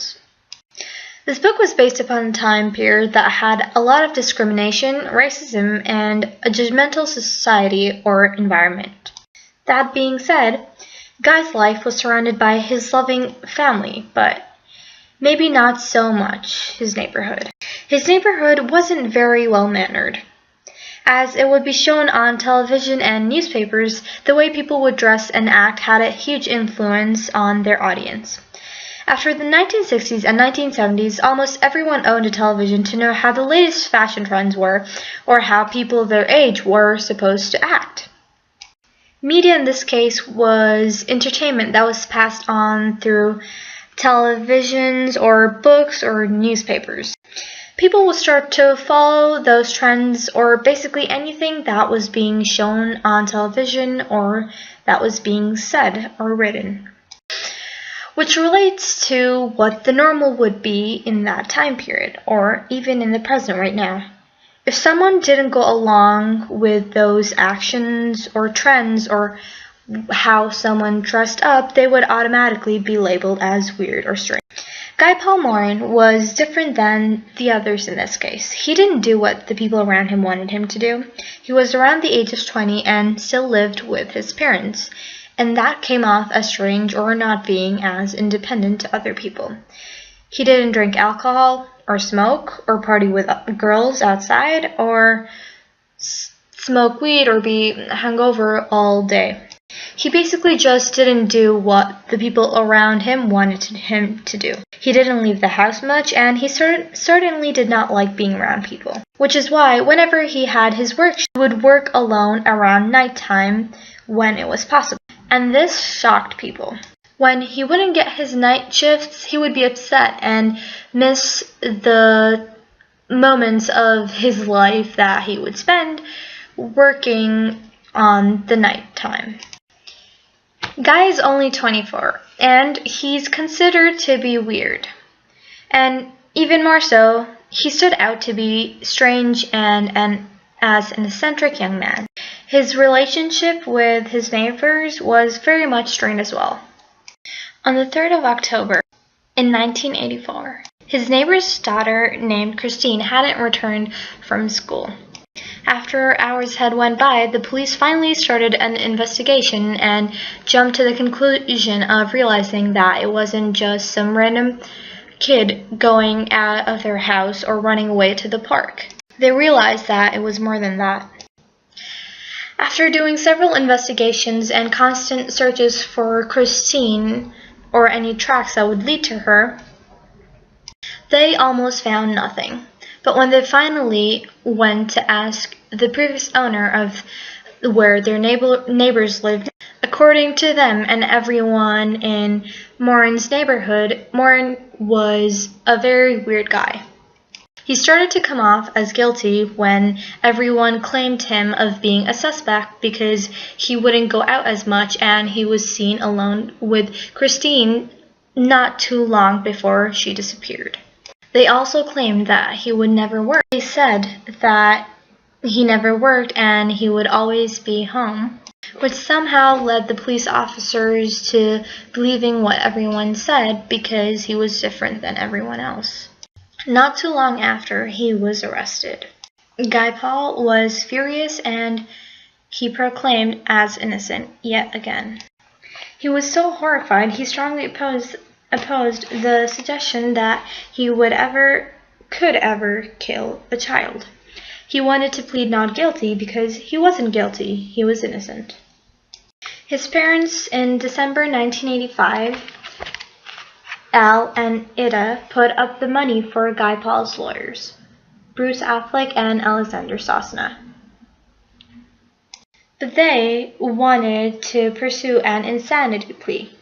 words. This book was based upon a time period that had a lot of discrimination, racism, and a judgmental society or environment. That being said, Guy's life was surrounded by his loving family, but maybe not so much his neighborhood. His neighborhood wasn't very well-mannered. As it would be shown on television and newspapers, the way people would dress and act had a huge influence on their audience. After the 1960s and 1970s, almost everyone owned a television to know how the latest fashion trends were, or how people of their age were supposed to act. Media in this case was entertainment that was passed on through televisions or books or newspapers. People would start to follow those trends, or basically anything that was being shown on television or that was being said or written, which relates to what the normal would be in that time period, or even in the present right now. If someone didn't go along with those actions or trends or how someone dressed up, they would automatically be labeled as weird or strange. Guy Paul Morin was different than the others in this case. He didn't do what the people around him wanted him to do. He was around the age of 20 and still lived with his parents, and that came off as strange or not being as independent to other people. He didn't drink alcohol or smoke or party with girls outside or smoke weed or be hungover all day. He basically just didn't do what the people around him wanted him to do. He didn't leave the house much, and he certainly did not like being around people, which is why whenever he had his work, he would work alone around nighttime when it was possible. And this shocked people. When he wouldn't get his night shifts, he would be upset and miss the moments of his life that he would spend working on the nighttime. Guy is only 24, and he's considered to be weird. And even more so, he stood out to be strange and as an eccentric young man. His relationship with his neighbors was very much strained as well. On the 3rd of October in 1984, his neighbor's daughter named Christine hadn't returned from school. After hours had went by, the police finally started an investigation and jumped to the conclusion of realizing that it wasn't just some random kid going out of their house or running away to the park. They realized that it was more than that. After doing several investigations and constant searches for Christine or any tracks that would lead to her, they almost found nothing. But when they finally went to ask the previous owner of where their neighbors lived, according to them and everyone in Morin's neighborhood, Morin was a very weird guy. He started to come off as guilty when everyone claimed him of being a suspect because he wouldn't go out as much and he was seen alone with Christine not too long before she disappeared. They also claimed that he would never work. They said that he never worked and he would always be home, which somehow led the police officers to believing what everyone said because he was different than everyone else. Not too long after, he was arrested. Guy Paul was furious and he proclaimed as innocent yet again. He was so horrified he strongly opposed the suggestion that he could ever kill a child. He wanted to plead not guilty because he wasn't guilty, he was innocent. His parents in December 1985, Al and Ida, put up the money for Guy Paul's lawyers, Bruce Affleck and Alexander Sosna. But they wanted to pursue an insanity plea.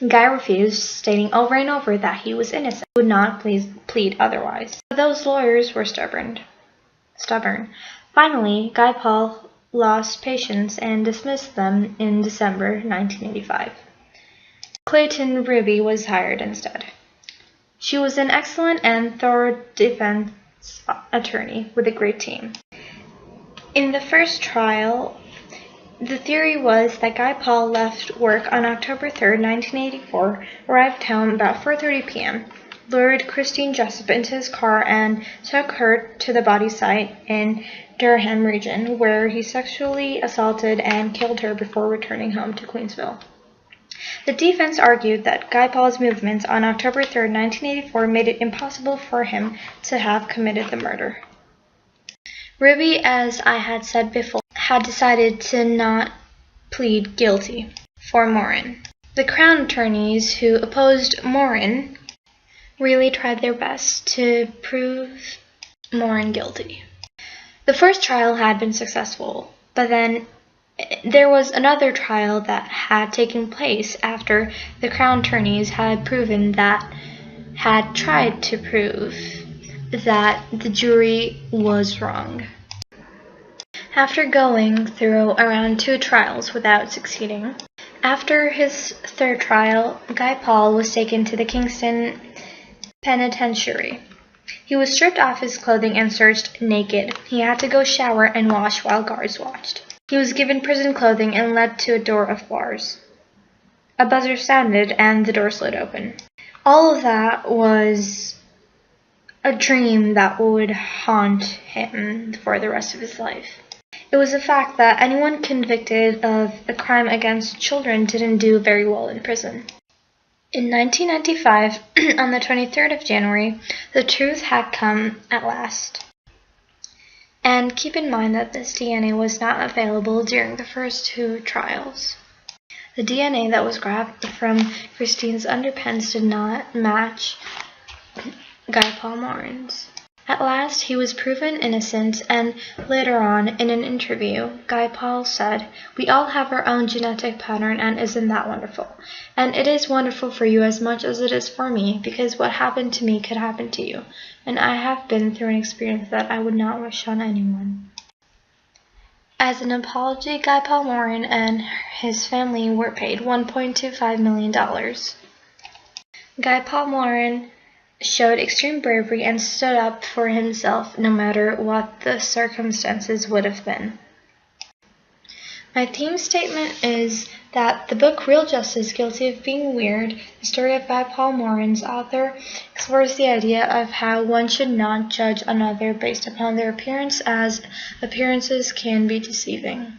Guy refused, stating over and over that he was innocent, would not plead otherwise. But those lawyers were stubborn. Finally, Guy Paul lost patience and dismissed them in December 1985. Clayton Ruby was hired instead. She was an excellent and thorough defense attorney with a great team. In the first trial, the theory was that Guy Paul left work on October 3rd, 1984, arrived home about 4:30 p.m., lured Christine Jessup into his car and took her to the body site in Durham region, where he sexually assaulted and killed her before returning home to Queensville. The defense argued that Guy Paul's movements on October 3, 1984 made it impossible for him to have committed the murder. Ruby, as I had said before, had decided to not plead guilty for Morin. The Crown attorneys who opposed Morin really tried their best to prove Morin guilty. The first trial had been successful, but then there was another trial that had taken place after the Crown attorneys had tried to prove that the jury was wrong. After going through around 2 trials without succeeding, after his third trial, Guy Paul was taken to the Kingston Penitentiary. He was stripped off his clothing and searched naked. He had to go shower and wash while guards watched. He was given prison clothing and led to a door of bars. A buzzer sounded and the door slid open. All of that was a dream that would haunt him for the rest of his life. It was a fact that anyone convicted of a crime against children didn't do very well in prison. In 1995, on the 23rd of January, the truth had come at last. And keep in mind that this DNA was not available during the first 2 trials. The DNA that was grabbed from Christine's underpants did not match Guy Paul Morin's. At last, he was proven innocent, and later on, in an interview, Guy Paul said, "We all have our own genetic pattern, and isn't that wonderful? And it is wonderful for you as much as it is for me, because what happened to me could happen to you, and I have been through an experience that I would not wish on anyone." As an apology, Guy Paul Morin and his family were paid $1.25 million. Guy Paul Morin showed extreme bravery and stood up for himself no matter what the circumstances would have been. My theme statement is that the book Real Justice, Guilty of Being Weird, the story of Guy Paul Morin's author, explores the idea of how one should not judge another based upon their appearance, as appearances can be deceiving.